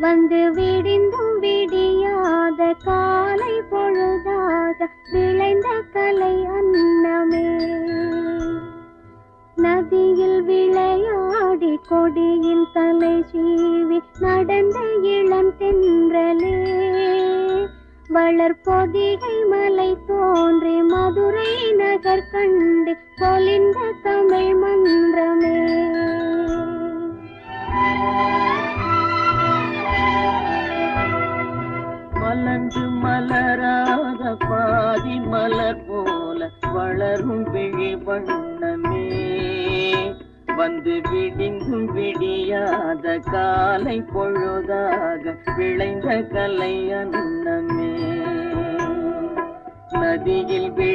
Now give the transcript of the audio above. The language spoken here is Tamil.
வந்து விடிந்தும் விடியாத காலை பொழுதாக விளைந்த கலை அன்னமே. நதியில் விளையாடி கொடியின் தலை சீவி நடந்த இளம் தென்றலே. வளர்பொதிகை மலை தோன்றி மதுரை நகர் கண்டு பொலிந்த தமிழ் மன்றமே. மலர்ந்து மலராத பாதி மலர் போல வளரும் விழி வண்ணமே. வந்து விடிந்தும் விடியாத காலை பொழுதாக விளைந்த கலை அன்னமே. நதியில்